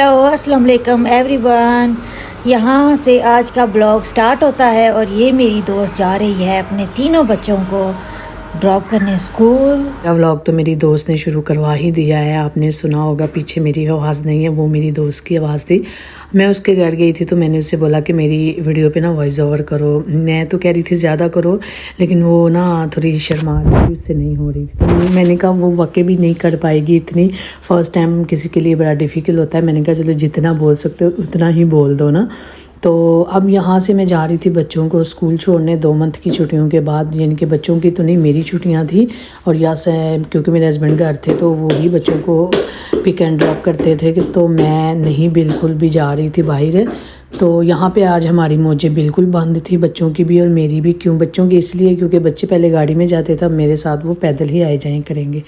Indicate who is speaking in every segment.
Speaker 1: Hello अस्सलाम वालेकुम everyone. यहाँ से आज का ब्लॉग स्टार्ट होता है और ये मेरी दोस्त जा रही है अपने तीनों बच्चों को ड्रॉप करने स्कूल।
Speaker 2: यह व्लॉग तो मेरी दोस्त ने शुरू करवा ही दिया है। आपने सुना होगा, पीछे मेरी आवाज़ नहीं है, वो मेरी दोस्त की आवाज़ थी। मैं उसके घर गई थी तो मैंने उससे बोला कि मेरी वीडियो पे ना वॉइस ओवर करो। मैं तो कह रही थी ज़्यादा करो, लेकिन वो ना थोड़ी शर्मा रही थी, उससे नहीं हो रही थी। तो मैंने कहा वो वाकई भी नहीं कर पाएगी इतनी, फ़र्स्ट टाइम किसी के लिए बड़ा डिफ़िकल्ट होता है। मैंने कहा चलो जितना बोल सकते हो उतना ही बोल दो ना। तो अब यहाँ से मैं जा रही थी बच्चों को स्कूल छोड़ने 2 मंथ की छुट्टियों के बाद, यानी कि बच्चों की तो नहीं, मेरी छुट्टियाँ थी। और यहाँ से क्योंकि मेरे हस्बैंड घर थे तो वो ही बच्चों को पिक एंड ड्रॉप करते थे कि तो मैं नहीं बिल्कुल भी जा रही थी बाहर। तो यहाँ पे आज हमारी मौजें बिल्कुल बंद थी, बच्चों की भी और मेरी भी। क्यों बच्चों की? इसलिए क्योंकि बच्चे पहले गाड़ी में जाते थे, अब मेरे साथ वो पैदल ही आए जाएँ करेंगे।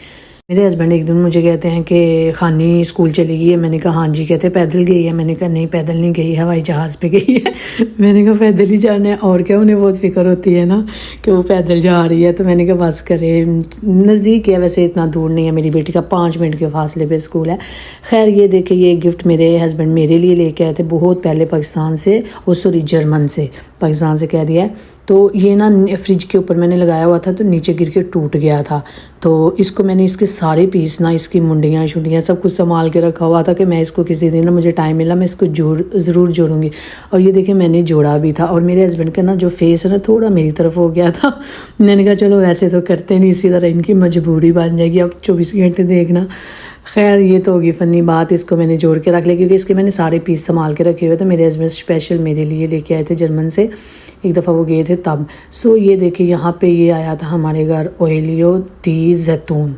Speaker 2: मेरे हस्बैंड एक दिन मुझे कहते हैं कि खानी स्कूल चली गई है। मैंने कहा हाँ जी। कहते पैदल गई है। मैंने कहा नहीं, पैदल नहीं गई है, हवाई जहाज़ पे गई है। मैंने कहा पैदल ही जाना है, और क्या। उन्हें बहुत फ़िक्र होती है ना कि वो पैदल जा रही है। तो मैंने कहा बस करे, नज़दीक है, वैसे इतना दूर नहीं है। मेरी बेटी का 5 मिनट के फासले पे स्कूल है। खैर ये देखिए, ये गिफ्ट मेरे हस्बैंड मेरे लिए लेके आए थे बहुत पहले पाकिस्तान से, वो सॉरी जर्मन से, पाकिस्तान से कह दिया है। तो ये ना फ्रिज के ऊपर मैंने लगाया हुआ था तो नीचे गिर के टूट गया था। तो इसको मैंने इसके सारे पीस ना, इसकी मुंडियाँ शुंडियाँ सब कुछ संभाल के रखा हुआ था कि मैं इसको किसी दिन ना, मुझे टाइम मिला मैं इसको ज़रूर जोड़ूंगी। और ये देखिए मैंने जोड़ा भी था। और मेरे हस्बैंड का ना जो फेस है ना थोड़ा मेरी तरफ हो गया था। मैंने कहा चलो वैसे तो करते नहीं, इसी तरह इनकी मजबूरी बन जाएगी, अब 24 घंटे देखना। खैर ये तो होगी फ़नी बात। इसको मैंने जोड़ के रख लिया क्योंकि इसके मैंने सारे पीस संभाल के रखे हुए थे। मेरे हस्बैंड स्पेशल मेरे लिए लेके आए थे जर्मन से, एक दफ़ा वो गए थे तब। सो ये देखिए यहाँ पे ये आया था हमारे घर ओलियो दी जैतून,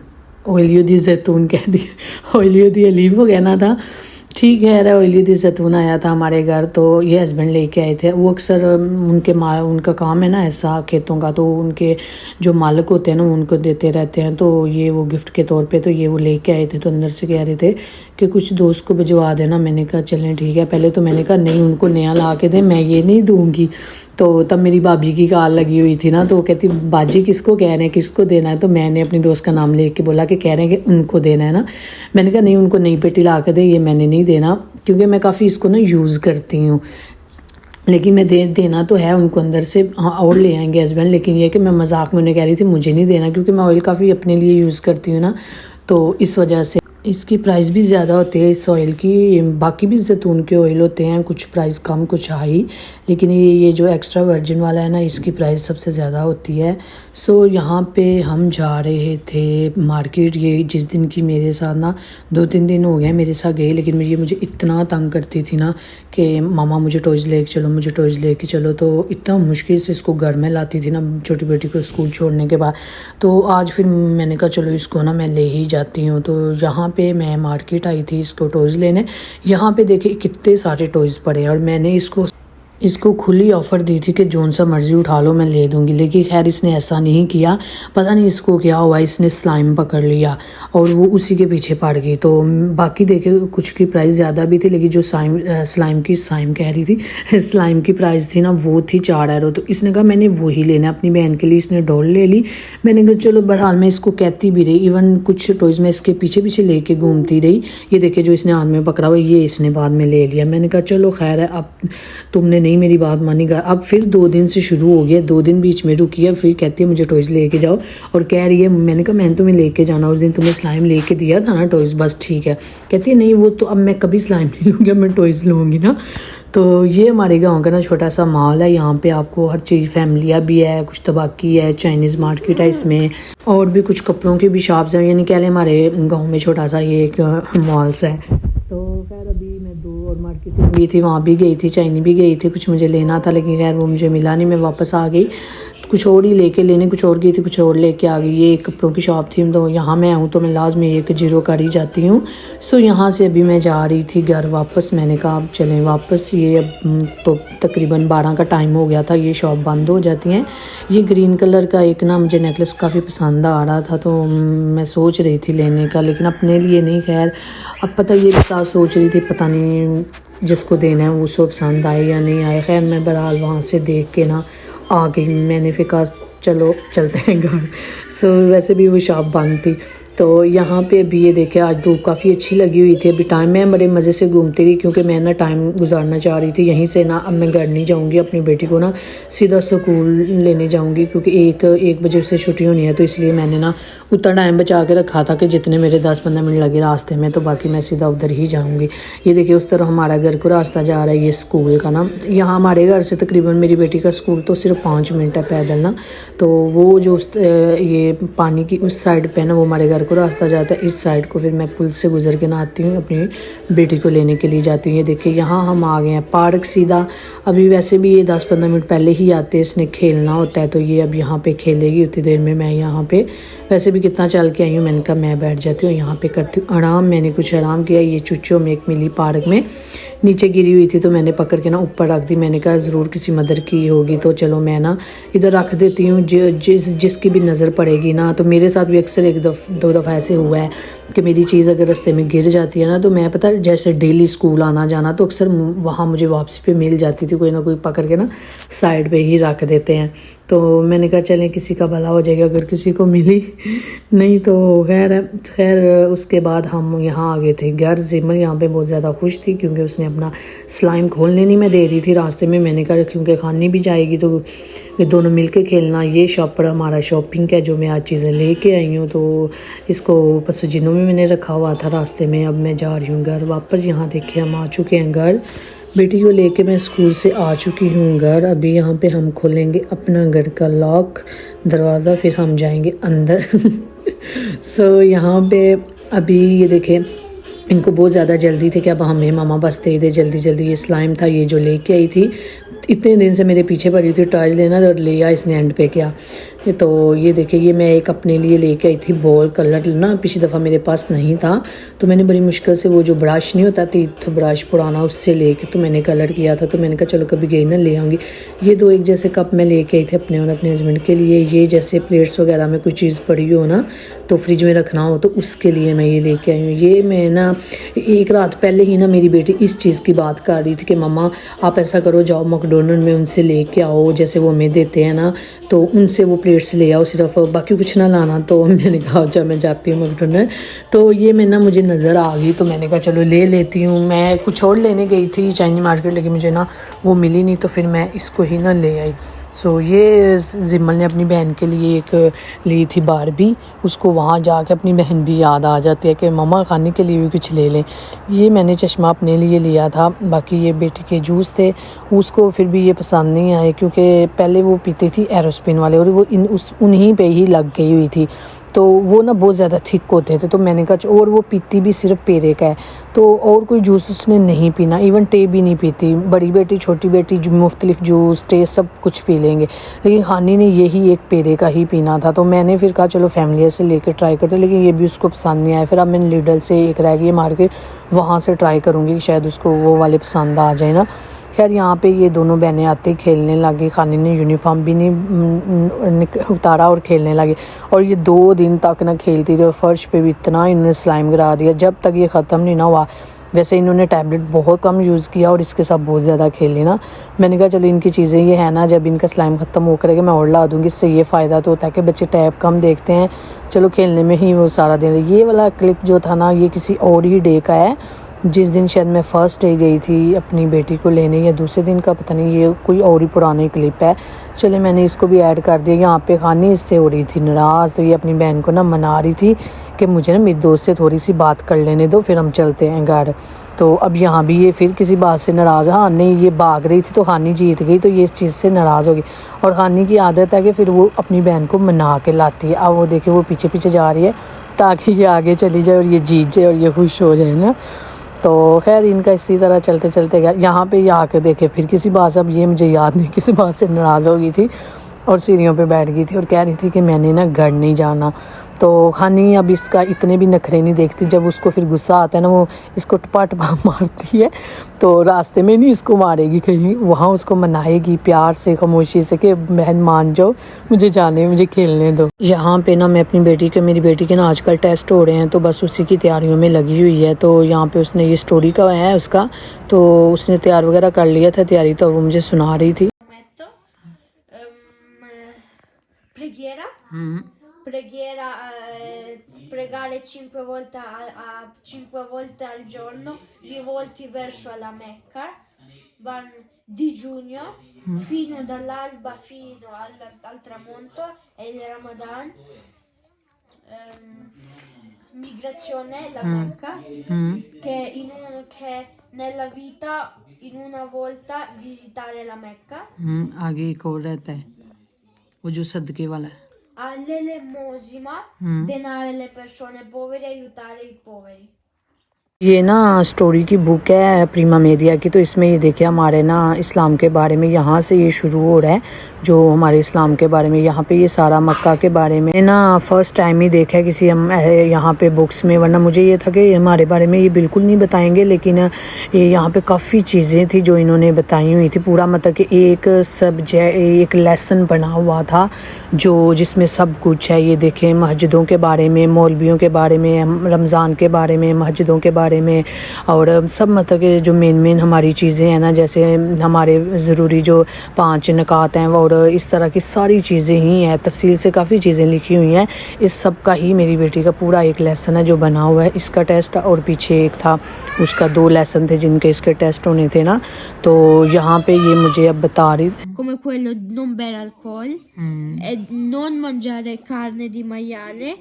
Speaker 2: ओलियो दी जैतून कह दिया, ओलियो दी अलीव हो गया ना था, ठीक है। ओलियो दी जैतून आया था हमारे घर, तो ये हस्बैंड लेके आए थे। वो अक्सर उनका काम है ना ऐसा खेतों का, तो उनके जो मालिक होते हैं ना उनको देते रहते हैं। तो ये वो गिफ्ट के तौर पे तो ये वो लेके आए थे। तो अंदर से कह रहे थे कि कुछ दोस्त को भिजवा देना। मैंने कहा चलें ठीक है। पहले तो मैंने कहा नहीं, उनको नया ला के दे, मैं ये नहीं दूँगी। तो तब मेरी भाभी की कॉल लगी हुई थी ना, तो वो कहती बाजी किसको कह रहे हैं, किसको देना है। तो मैंने अपनी दोस्त का नाम ले के बोला कि कह रहे हैं कि उनको देना है ना। मैंने कहा नहीं, उनको नई पेटी ला के दे, ये मैंने नहीं देना, क्योंकि मैं काफ़ी इसको ना यूज़ करती हूँ। लेकिन मैं देना तो है उनको अंदर से, हाँ और ले आएंगे हस्बैंड। लेकिन ये कि मैं मजाक में उन्हें कह रही थी मुझे नहीं देना, क्योंकि मैं ऑयल काफ़ी अपने लिए यूज़ करती हूँ ना, तो इस वजह से। इसकी प्राइस भी ज़्यादा होती है इस ऑयल की। बाकी भी जैतून के ऑयल होते हैं, कुछ प्राइस कम कुछ हाई, लेकिन ये जो एक्स्ट्रा वर्जिन वाला है ना, इसकी प्राइस सबसे ज़्यादा होती है। सो यहाँ पे हम जा रहे थे मार्केट। ये जिस दिन की मेरे साथ ना 2-3 दिन हो गए मेरे साथ गए, लेकिन ये मुझे इतना तंग करती थी ना कि मामा मुझे टॉयज़ लेके चलो, मुझे टॉयज़ लेके चलो। तो इतना मुश्किल से इसको घर में लाती थी ना छोटी बेटी को स्कूल छोड़ने के बाद। तो आज फिर मैंने कहा चलो इसको ना मैं ले ही जाती हूँ। तो यहाँ पे मैं मार्केट आई थी इसको टॉयज़ लेने। यहाँ पे देखिए कितने सारे टॉयज़ पड़े हैं, और मैंने इसको खुली ऑफ़र दी थी कि जोन सा मर्ज़ी उठा लो मैं ले दूंगी। लेकिन खैर इसने ऐसा नहीं किया, पता नहीं इसको क्या हुआ, इसने स्लाइम पकड़ लिया और वो उसी के पीछे पड़ गई। तो बाकी देखे कुछ की प्राइस ज़्यादा भी थी, लेकिन जो स्लाइम कह रही थी स्लाइम की प्राइस थी ना वो थी 4 यूरो। तो इसने कहा मैंने वही लेना अपनी बहन के लिए, इसने डॉल ले ली। मैंने कहा चलो, बहरहाल मैं इसको कहती भी रही, इवन कुछ टॉयज़ में इसके पीछे पीछे लेके घूमती रही। ये देखे जो इसने हाथ में पकड़ा हुआ, ये इसने बाद में ले लिया। मैंने कहा चलो खैर है, अब तुमने नहीं मेरी बात मानी। अब फिर 2 दिन से शुरू हो गया, 2 दिन बीच में रुकी है, फिर कहती है मुझे टॉयज़ लेके जाओ, और कह रही है। मैंने कहा मैंने तुम्हें लेके जाना, उस दिन तुम्हें स्लाइम लेके दिया था ना टॉयज़, बस ठीक है। कहती है नहीं वो तो अब मैं कभी स्लाइम नहीं लूँगी, मैं टॉयज़ लूँगी ना। तो ये हमारे गांव का ना छोटा सा मॉल है। यहाँ पे आपको हर चीज़, फैमिलियाँ भी है, कुछ तबाकी है, चाइनीज़ मार्केट है इसमें, और भी कुछ कपड़ों की भी शॉप्स हैं। यानी कह लें हमारे गाँव में छोटा सा ये एक मॉल्स है। तो खैर अभी मैं 2 और मार्केटिंग भी थी, वहाँ भी गई थी, चाइनी भी गई थी, कुछ मुझे लेना था, लेकिन खैर वो मुझे मिला नहीं, मैं वापस आ गई। कुछ और ही लेके लेने, कुछ और गई थी, कुछ और लेके आ गई। ये एक कपड़ों की शॉप थी, तो यहाँ मैं आऊँ तो मैं लाजमी एक जीरो कर ही जाती हूँ। सो यहाँ से अभी मैं जा रही थी घर वापस। मैंने कहा अब चलें वापस। ये अब तो तकरीबन 12 का टाइम हो गया था, ये शॉप बंद हो जाती हैं। ये ग्रीन कलर का एक ना मुझे नेकलेस काफ़ी पसंद आ रहा था, तो मैं सोच रही थी लेने का, लेकिन अपने लिए नहीं। खैर अब पता ये भी साथ सोच रही थी, पता नहीं जिसको देना है वो उसको पसंद आए या नहीं आए। खैर मैं बहरहाल वहाँ से देख के ना आ गई। मैंने फिर कहा चलो चलते हैं घर। सो वैसे भी वो शॉप बंद थी। تو یہاں پہ ابھی یہ دیکھیں آج دھوپ کافی اچھی لگی ہوئی تھی. ابھی ٹائم میں بڑے مزے سے گھومتی رہی کیونکہ میں نا ٹائم گزارنا چاہ رہی تھی یہیں سے نا. اب میں گھر نہیں جاؤں گی, اپنی بیٹی کو نا سیدھا اسکول لینے جاؤں گی کیونکہ ایک بجے سے چھٹی ہونی ہے. تو اس لیے میں نے نا اتنا ٹائم بچا کے رکھا تھا کہ جتنے میرے 10-15 منٹ لگے راستے میں تو باقی میں سیدھا ادھر ہی جاؤں گی. یہ دیکھیں اس طرح ہمارا گھر کو راستہ جا رہا ہے یہ اسکول کا نا. یہاں ہمارے گھر سے تقریباً میری بیٹی کا اسکول تو صرف 5 منٹ ہے پیدل نا. تو وہ جو یہ پانی کی اس سائڈ پہ نا وہ ہمارے گھر کو راستہ جاتا ہے. اس سائڈ کو پھر میں پل سے گزر کے نہ آتی ہوں, اپنی بیٹی کو لینے کے لیے جاتی ہوں. یہ دیکھیں یہاں ہم آ گئے ہیں پارک سیدھا. ابھی ویسے بھی یہ 10-15 منٹ پہلے ہی آتے, اس نے کھیلنا ہوتا ہے تو یہ اب یہاں پہ کھیلے گی. اتنی دیر میں یہاں پہ ویسے بھی کتنا چل کے آئی ہوں, میں نے کہا میں بیٹھ جاتی ہوں یہاں پہ کرتی ہوں آرام. میں نے کچھ آرام کیا. یہ چچو میں ایک ملی پارک میں نیچے گری ہوئی تھی تو میں نے پکڑ کے نا اوپر رکھ دی. میں نے کہا ضرور کسی مدر کی ہوگی تو چلو میں نا ادھر رکھ دیتی ہوں, جس کی بھی نظر پڑے گی نا. تو میرے ساتھ بھی اکثر 1-2 دفعہ ایسے ہوا ہے کہ میری چیز اگر رستے میں گر جاتی ہے نا تو میں پتہ جیسے ڈیلی اسکول آنا جانا تو اکثر وہاں مجھے واپسی پہ مل جاتی تھی. کوئی نہ کوئی پکڑ کے نا سائڈ پہ ہی رکھ دیتے ہیں. تو میں نے کہا چلیں کسی کا بھلا ہو جائے گا اگر کسی کو ملی نہیں تو خیر. اس کے بعد ہم یہاں آ گئے تھے گھر. زمر یہاں پہ بہت زیادہ خوش تھی کیونکہ اس نے اپنا سلائم کھولنے نہیں میں دے رہی تھی راستے میں. میں نے کہا کیونکہ کھانی بھی جائے گی تو یہ دونوں مل کے کھیلنا. یہ شاپ پر ہمارا شاپنگ ہے جو میں آج چیزیں لے کے آئی ہوں. تو اس کو پس جنوں میں نے رکھا ہوا تھا راستے میں. اب میں جا رہی ہوں گھر واپس. یہاں دیکھیں ہم آ چکے ہیں گھر. بیٹی کو لے کے میں اسکول سے آ چکی ہوں گھر. ابھی یہاں پہ ہم کھولیں گے اپنا گھر کا لاک دروازہ, پھر ہم جائیں گے اندر. یہاں پہ ابھی یہ دیکھیں ان کو بہت زیادہ جلدی تھی کہ اب ہمیں ماما بس دے دے جلدی جلدی. یہ سلائم تھا یہ جو لے کے آئی تھی, اتنے دن سے میرے پیچھے پڑی تھی ٹوائز لینا اور لیا اس نے اینڈ پہ کیا. تو یہ دیکھیں یہ میں ایک اپنے لیے لے کے آئی تھی بال کلر نا, پچھلی دفعہ میرے پاس نہیں تھا تو میں نے بڑی مشکل سے وہ جو برش نہیں ہوتا تیتھ برش پرانا اس سے لے کے تو میں نے کلر کیا تھا. تو میں نے کہا چلو کبھی گئی نا لے آؤں گی. یہ 2 ایک جیسے کپ میں لے کے آئی تھی اپنے اور اپنے ہسبینڈ کے لیے. یہ جیسے پلیٹس وغیرہ میں کوئی چیز پڑی ہو نا تو فریج میں رکھنا ہو تو اس کے لیے میں یہ لے کے آئی ہوں. یہ میں نا ایک رات پہلے ہی نا میری بیٹی اس چیز کی بات کر رہی تھی کہ مما آپ ایسا کرو جاؤ میکڈونلڈ میں ان سے لے کے آؤ جیسے وہ ہمیں دیتے ہیں نا تو ان سے وہ پلیٹس لے آؤ صرف, باقی کچھ نہ لانا. تو میں نے کہا اچھا میں جاتی ہوں میکڈونلڈ. تو یہ میں نا مجھے نظر آ گئی تو میں نے کہا چلو لے لیتی ہوں. میں کچھ اور لینے گئی تھی چائنی مارکیٹ لیکن مجھے نا وہ ملی نہیں تو پھر میں اس کو ہی نہ لے آئی. یہ زمل نے اپنی بہن کے لیے ایک لی تھی باربی. اس کو وہاں جا کے اپنی بہن بھی یاد آ جاتی ہے کہ مما کھانے کے لیے بھی کچھ لے لیں. یہ میں نے چشمہ اپنے لیے لیا تھا. باقی یہ بیٹی کے جوس تھے اس کو پھر بھی یہ پسند نہیں آئے کیونکہ پہلے وہ پیتی تھی ایروسپین والے اور وہ انہی پہ ہی لگ گئی ہوئی تھی تو وہ نا بہت زیادہ تھک ہوتے تھے. تو میں نے کہا اور وہ پیتی بھی صرف پیرے کا ہے تو اور کوئی جوس اس نے نہیں پینا, ایون ٹے بھی نہیں پیتی. بڑی بیٹی چھوٹی بیٹی مختلف جوس ٹے سب کچھ پی لیں گے لیکن خانی نے یہی ایک پیرے کا ہی پینا تھا. تو میں نے پھر کہا چلو فیملی سے لے کے ٹرائی کرتے لیکن یہ بھی اس کو پسند نہیں آیا. پھر اب میں لیڈل سے ایک رہ گئی مارکیٹ وہاں سے ٹرائی کروں گی کہ شاید اس کو وہ والے پسند آ جائے نا. خیر یہاں پہ یہ دونوں بہنیں آتے ہی کھیلنے لگی. خانی نے یونیفارم بھی نہیں اتارا اور کھیلنے لگے اور یہ 2 دن تک نہ کھیلتی تھی اور فرش پہ بھی اتنا انہوں نے سلائم گرا دیا جب تک یہ ختم نہیں نہ ہوا. ویسے انہوں نے ٹیبلٹ بہت کم یوز کیا اور اس کے ساتھ بہت زیادہ کھیلی نا. میں نے کہا چلو ان کی چیزیں یہ ہے نا جب ان کا سلائم ختم ہو کرے گا میں اور لا دوں گی. اس سے یہ فائدہ تو ہوتا ہے کہ بچے ٹیب کم دیکھتے ہیں, چلو کھیلنے میں ہی وہ سارا دن. یہ والا کلپ جو تھا نا یہ کسی اور ہی ڈے کا ہے جس دن شاید میں فرسٹ ڈے گئی تھی اپنی بیٹی کو لینے یا دوسرے دن کا پتہ نہیں, یہ کوئی اور ہی پرانی کلپ ہے. چلے میں نے اس کو بھی ایڈ کر دیا. یہاں پہ خانی اس سے ہو رہی تھی ناراض تو یہ اپنی بہن کو نا منا رہی تھی کہ مجھے نا میری دوست سے تھوڑی سی بات کر لینے دو پھر ہم چلتے ہیں گھر. تو اب یہاں بھی یہ پھر کسی بات سے ناراض, ہاں نہیں یہ بھاگ رہی تھی تو خانی جیت گئی تو یہ اس چیز سے ناراض ہوگی. اور خانی کی عادت ہے کہ پھر وہ اپنی بہن کو منا کے لاتی ہے. اب وہ دیکھیں وہ پیچھے پیچھے جا رہی ہے تاکہ یہ آگے چلی جائے اور یہ جیت جائے اور یہ خوش ہو جائے نا. تو خیر ان کا اسی طرح چلتے چلتے گیا. یہاں پہ یہ آ کے دیکھے پھر کسی بات سے, اب یہ مجھے یاد نہیں کسی بات سے ناراض ہو گئی تھی اور سیڑھیوں پہ بیٹھ گئی تھی اور کہہ رہی تھی کہ میں نے نا گھر نہیں جانا. تو خانی اب اس کا اتنے بھی نخرے نہیں دیکھتی. جب اس کو پھر غصہ آتا ہے نا وہ اس کو ٹپا ٹپا مارتی ہے تو راستے میں نہیں اس کو مارے گی, کہیں وہاں اس کو منائے گی پیار سے خاموشی سے کہ بہن مان جاؤ مجھے جانے مجھے کھیلنے دو. یہاں پہ نا میں اپنی بیٹی کے میری بیٹی کے نا آج کل ٹیسٹ ہو رہے ہیں تو بس اسی کی تیاریوں میں لگی ہوئی ہے. تو یہاں پہ اس نے یہ سٹوری کا ہے اس کا تو اس نے تیار وغیرہ کر لیا تھا تیاری تو وہ مجھے سنا رہی تھی.
Speaker 1: Preghiera? Preghiera
Speaker 3: pregare 5 volte al giorno, rivolti verso la Mecca, van di giugno fino dall'alba fino al tramonto, e il Ramadan, migrazione, la Mecca, che nella vita in una volta visitare la Mecca,
Speaker 2: आगे एक और रहता है वो जो सदके वाला है
Speaker 3: all'elemosima, denare le persone povere, aiutare i poveri.
Speaker 2: ये ना स्टोरी की बुक है प्रीमा मेदिया की। तो इसमें ये देखिए हमारे ना इस्लाम के बारे में यहाँ से ये शुरू हो रहा है, जो हमारे इस्लाम के बारे में। यहाँ पे ये सारा मक्का के बारे में ना फर्स्ट टाइम ही देखा है किसी हम यहाँ पे बुक्स में, वरना मुझे ये था कि हमारे बारे में ये बिल्कुल नहीं बताएंगे, लेकिन ये यहाँ पे काफ़ी चीज़ें थी जो इन्होंने बताई हुई थी। पूरा मतलब कि एक एक लेसन बना हुआ था जो जिसमें सब कुछ है। ये देखें मस्जिदों के बारे में, मौलवियों के बारे में, रमज़ान के बारे में, मस्जिदों के बारे में, और सब मतलब कि जो मेन हमारी चीज़ें हैं ना, जैसे हमारे ज़रूरी जो 5 नकात हैं और इस तरह की सारी चीज़ें ही हैं। तफसील से काफ़ी चीज़ें लिखी हुई हैं। इस सब का ही मेरी बेटी का पूरा एक लेसन है जो बना हुआ है। इसका टेस्ट और पीछे एक था, उसका 2 लेसन थे जिनके इसके टेस्ट होने थे ना। तो यहाँ पे ये मुझे अब बता रही
Speaker 3: Come quello non bere alcol, e non mangiare carne di maiale,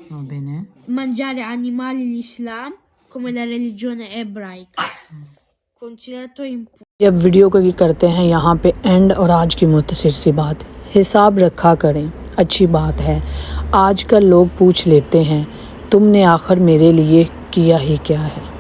Speaker 3: mangiare animali l'Islam come la religione ebraica, considerato impuro.
Speaker 2: जब वीडियो को करते हैं यहाँ पे एंड, और आज की मुख्तसर सी बात, हिसाब रखा करें, अच्छी बात है। आजकल लोग पूछ लेते हैं तुमने आखिर मेरे लिए किया ही क्या है।